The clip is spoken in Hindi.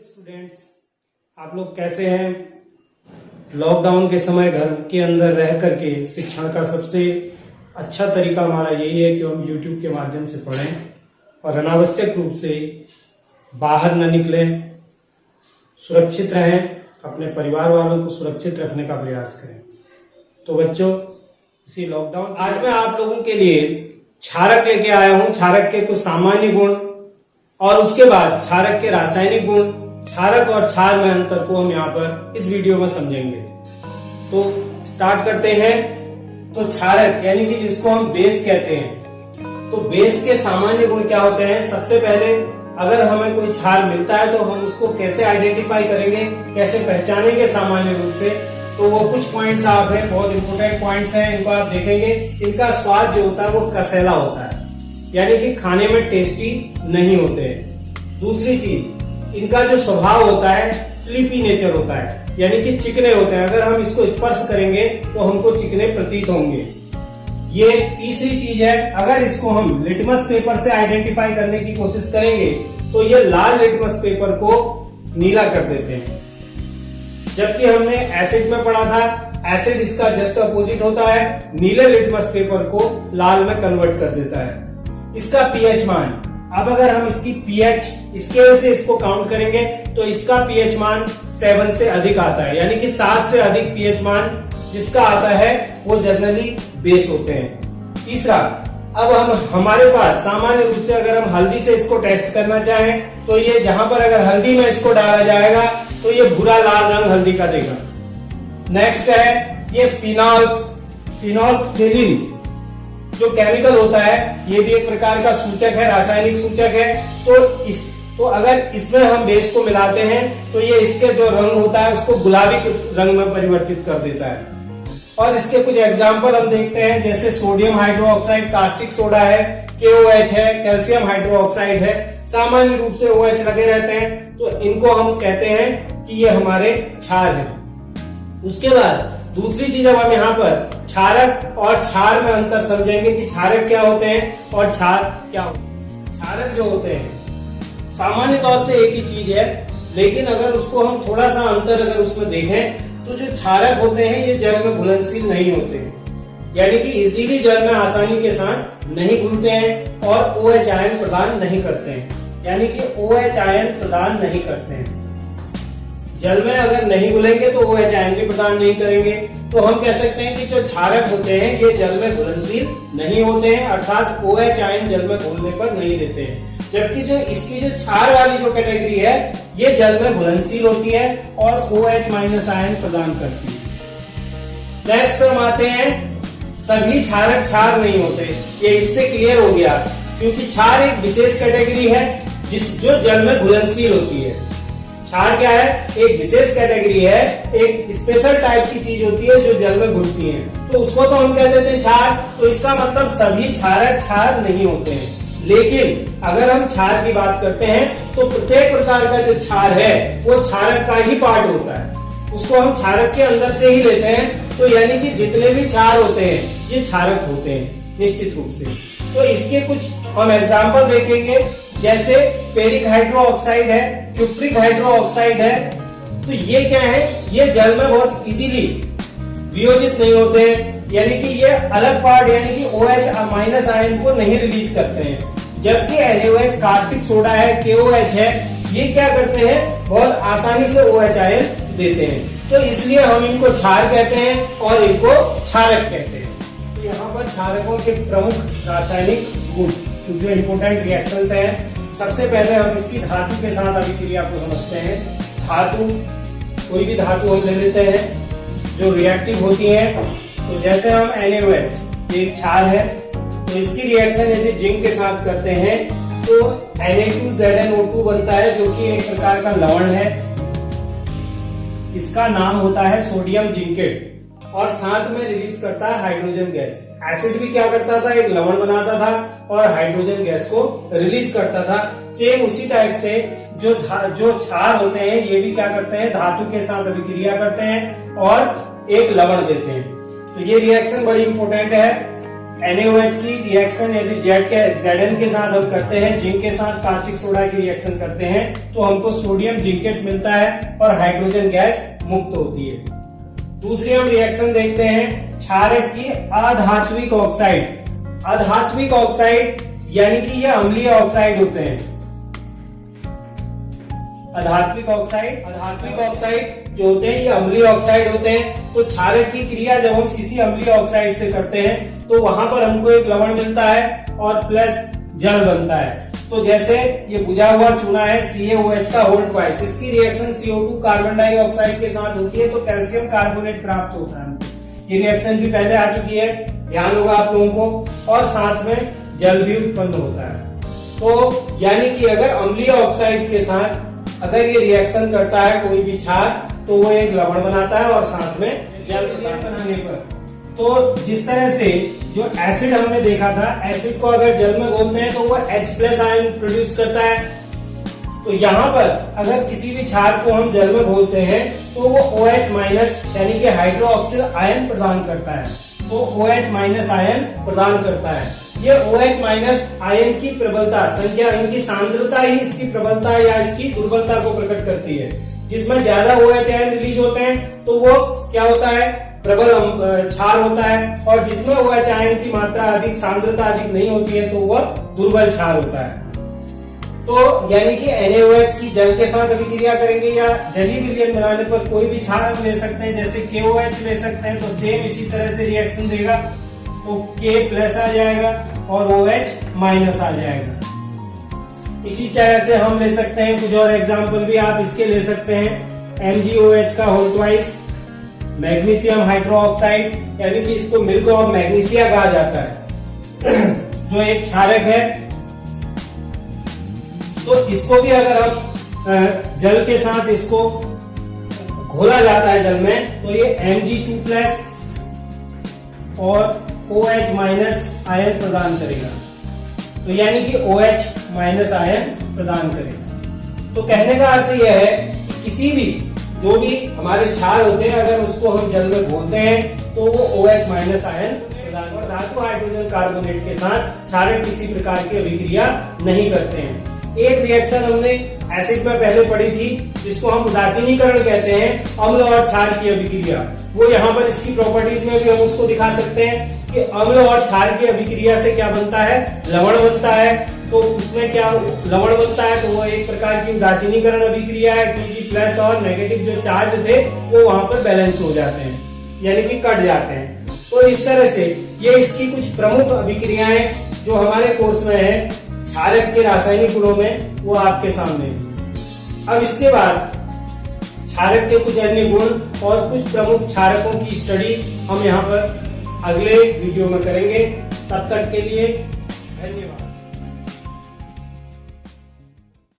स्टूडेंट्स, आप लोग कैसे हैं। लॉकडाउन के समय घर के अंदर रह करके शिक्षण का सबसे अच्छा तरीका हमारा यही है कि हम YouTube के माध्यम से पढ़ें और अनावश्यक रूप से बाहर न निकलें, सुरक्षित रहें, अपने परिवार वालों को सुरक्षित रखने का प्रयास करें। तो बच्चों, इसी लॉकडाउन आज मैं आप लोगों के लिए क्षारक लेके आया हूं। क्षारक के कुछ सामान्य गुण और उसके बाद क्षारक के रासायनिक गुण, क्षारक और क्षार में अंतर को हम यहाँ पर इस वीडियो में समझेंगे। तो स्टार्ट करते हैं। तो क्षारक यानी कि जिसको हम बेस कहते हैं, तो बेस के सामान्य गुण क्या होते हैं। सबसे पहले अगर हमें कोई क्षार मिलता है तो हम उसको कैसे आइडेंटिफाई करेंगे, कैसे पहचानेंगे सामान्य रूप से, तो वो कुछ पॉइंट्स आप हैं, बहुत इंपोर्टेंट पॉइंट्स हैं, इनको आप देखेंगे। इनका स्वाद जो होता है वो कसैला होता है, यानी कि खाने में टेस्टी नहीं होते हैं। दूसरी चीज, इनका जो स्वभाव होता है स्लीपी नेचर होता है, यानी कि चिकने होते हैं। अगर हम इसको स्पर्श करेंगे तो हमको चिकने प्रतीत होंगे। ये तीसरी चीज है, अगर इसको हम लिटमस पेपर से आइडेंटिफाई करने की कोशिश करेंगे तो ये लाल लिटमस पेपर को नीला कर देते हैं। जबकि हमने एसिड में पढ़ा था, एसिड इसका जस्ट अपोजिट होता है, नीले लिटमस पेपर को लाल में कन्वर्ट कर देता है। इसका पीएच मान, अब अगर हम इसकी पीएच स्केल से इसको काउंट करेंगे तो इसका पीएच मान 7 से अधिक आता है, यानी कि 7 से अधिक पीएच मान जिसका आता है वो जनरली बेस होते हैं। तीसरा, अब हमारे पास सामान्य रूप से अगर हम हल्दी से इसको टेस्ट करना चाहें तो ये जहां पर अगर हल्दी में इसको डाला जाएगा तो ये भूरा लाल रंग हल्दी का देगा। नेक्स्ट है ये फिनोल्फ्थेलिन जो केमिकल होता है, ये भी एक प्रकार का सूचक है, रासायनिक सूचक है। तो अगर इसमें हम बेस को मिलाते हैं तो ये इसके जो रंग होता है उसको गुलाबी रंग में परिवर्तित कर देता है। और इसके कुछ एग्जाम्पल हम देखते हैं, जैसे सोडियम हाइड्रोक्साइड कास्टिक सोडा है, KOH है, कैल्शियम हाइड्रोक्साइड है, सामान्य रूप से OH लगे रहते हैं, तो इनको हम कहते हैं कि ये हमारे क्षार है। उसके बाद दूसरी चीज, अब हम यहाँ पर क्षारक और क्षार में अंतर समझेंगे कि क्षारक क्या होते हैं और क्षार क्या होते हैं। क्षारक जो होते हैं सामान्य तौर से एक ही चीज है, लेकिन अगर उसको हम थोड़ा सा अंतर अगर उसमें देखें तो जो क्षारक होते हैं ये जल में घुलनशील नहीं होते हैं, यानी कि इजीली जल में आसानी के साथ नहीं घुलते हैं और OH आयन प्रदान नहीं करते हैं, यानी कि OH आयन प्रदान नहीं करते हैं। जल में अगर नहीं घुलेंगे तो OH आयन भी प्रदान नहीं करेंगे। तो हम कह सकते हैं कि जो क्षारक होते हैं ये जल में घुलनशील नहीं होते हैं, अर्थात OH आयन जल में घुलने पर नहीं देते हैं। जबकि जो इसकी जो क्षार वाली जो कैटेगरी है ये जल में घुलनशील होती है और OH माइनस आयन प्रदान करती है। नेक्स्ट हम आते हैं, सभी क्षारक क्षार नहीं होते। ये इससे क्लियर हो गया, क्योंकि क्षार एक विशेष कैटेगरी है जो जल में घुलनशील होती है। क्षार क्या है, एक विशेष कैटेगरी है, एक स्पेशल टाइप की चीज होती है जो जल में घुलती है, तो उसको तो हम कह देते हैं क्षार। तो इसका मतलब सभी क्षारक क्षार नहीं होते हैं। लेकिन अगर हम क्षार की बात करते हैं तो प्रत्येक प्रकार का जो क्षार है वो क्षारक का ही पार्ट होता है, उसको हम क्षारक के अंदर से ही लेते हैं। तो यानी कि जितने भी क्षार होते हैं ये क्षारक होते हैं निश्चित रूप से। तो इसके कुछ हम एग्जाम्पल देखेंगे, जैसे फेरिक हाइड्रोक्साइड है, क्यूप्रिक हाइड्रोक्साइड है। तो ये क्या है, ये जल में बहुत इजीली वियोजित नहीं होते हैं, यानी कि ये अलग पार्ट यानी कि OH माइनस आयन को नहीं रिलीज करते हैं। जबकि NaOH कास्टिक सोडा है, KOH है, ये क्या करते हैं, बहुत आसानी से OH आयन देते हैं। तो इसलिए हम इनको क्षार कहते हैं और इनको क्षारक कहते हैं। तो यहाँ पर क्षारकों के प्रमुख रासायनिक गुण जो इंपोर्टेंट रिएक्शंस हैं, सबसे पहले हम इसकी धातु के साथ अभिक्रिया को समझते हैं। धातु, कोई भी धातु हम ले लेते हैं जो रिएक्टिव होती है। तो जैसे हम NaOH एक क्षार है, तो इसकी रिएक्शन यदि जिंक के साथ करते हैं तो Na2ZnO2 बनता है, जो कि एक प्रकार का लवण है। इसका नाम होता है सोडियम जिंकेट और साथ में रिलीज करता है हाइड्रोजन गैस। एसिड भी क्या करता था, एक लवण बनाता था और हाइड्रोजन गैस को रिलीज करता था। सेम उसी टाइप से जो क्षार होते हैं ये भी क्या करते हैं, धातु के साथ अभिक्रिया करते हैं और एक लवण देते हैं। तो ये रिएक्शन बड़ी इंपॉर्टेंट है। NaOH की रिएक्शन यदि Zn के साथ हम करते हैं, जिंक के साथ कास्टिक सोडा की रिएक्शन करते हैं, तो हमको सोडियम जिंकेट मिलता है और हाइड्रोजन गैस मुक्त होती है। दूसरी हम रिएक्शन देखते हैं क्षारक की अधात्विक ऑक्साइड। अधात्विक ऑक्साइड यानी कि ये अम्लीय ऑक्साइड होते हैं। अधात्विक ऑक्साइड जो होते हैं ये अम्लीय ऑक्साइड होते हैं। तो क्षारक की क्रिया जब हम किसी अम्लीय ऑक्साइड से करते हैं तो वहां पर हमको एक लवण मिलता है और प्लस जल बनता है। तो जैसे ये बुझा हुआ चूना है CaOH का होल ट्वाइस, इसकी रिएक्शन CO2 कार्बन डाइऑक्साइड के साथ होती है तो कैल्शियम कार्बोनेट प्राप्त होता है हमको। ये रिएक्शन भी पहले आ चुकी है, ध्यान होगा आप लोगों को, और साथ में जल भी उत्पन्न होता है। तो यानी कि अगर अम्लीय ऑक्साइड के साथ अगर ये रिएक्शन करता है कोई भी क्षार तो वो एक लवण बनाता है और साथ में जल बनाने पर, तो जिस तरह से जो एसिड हमने देखा था, एसिड को अगर जल में घोलते हैं तो वो H+ आयन प्रोड्यूस करता है। तो यहाँ पर अगर किसी भी क्षार को हम जल में घोलते हैं तो वो OH- यानी कि हाइड्रोक्सिल आयन प्रदान करता है। तो OH- आयन प्रदान करता है। ये OH- आयन की प्रबलता संख्या, इनकी सांद्रता ही इसकी प्रबलता या इसकी दुर्बलता को प्रकट करती है। जिसमें ज्यादा OH आयन रिलीज होते हैं तो वो क्या होता है, प्रबल क्षार होता है, और जिसमें OH आयन की मात्रा अधिक, सांद्रता अधिक नहीं होती है तो वह दुर्बल क्षार होता है। तो यानी कि NaOH की जल के साथ अभिक्रिया करेंगे या जलीय विलयन बनाने पर कोई भी क्षार हम ले सकते हैं, जैसे KOH ले सकते हैं, तो सेम इसी तरह से रिएक्शन देगा तो K+ आ जाएगा और OH- आ जाएगा। इसी तरह से हम ले सकते हैं कुछ और एग्जाम्पल भी आप इसके ले सकते हैं। MgOH का होल ट्वाइस, मैग्नीशियम हाइड्रोक्साइड, यानी कि इसको मिल्क ऑफ मैग्नीशिया कहा जाता है जो एक क्षारक है। तो इसको भी अगर हम जल के साथ इसको घोला जाता है जल में तो ये Mg2+ और OH- आयन प्रदान करेगा। तो यानी कि OH- आयन प्रदान करेगा। तो कहने का अर्थ यह है कि किसी भी जो भी हमारे क्षार होते हैं अगर उसको हम जल में घोलते हैं तो वो OH- आयन प्रदान, और धातु हाइड्रोजन कार्बोनेट के साथ क्षारक किसी प्रकार की अभिक्रिया नहीं करते हैं। एक रिएक्शन हमने एसिड में पहले पढ़ी थी जिसको हम उदासीनीकरण कहते हैं, अम्ल और क्षार की अभिक्रिया। वो यहाँ पर इसकी प्रॉपर्टीज में भी हम उसको दिखा सकते हैं कि अम्ल और क्षार की अभिक्रिया से क्या बनता है, लवण बनता है। तो उसमें क्या लवण बनता है, तो वो एक प्रकार की उदासीनीकरण अभिक्रिया है, क्योंकि प्लस और नेगेटिव जो चार्ज थे वो वहां पर बैलेंस हो जाते हैं, यानी कि कट जाते हैं। तो इस तरह से ये इसकी कुछ प्रमुख अभिक्रियाएं जो हमारे कोर्स में है क्षारक के रासायनिक गुणों में, वो आपके सामने है। अब इसके बाद क्षारक के कुछ अन्य गुण और कुछ प्रमुख क्षारकों की स्टडी हम यहाँ पर अगले वीडियो में करेंगे। तब तक के लिए धन्यवाद।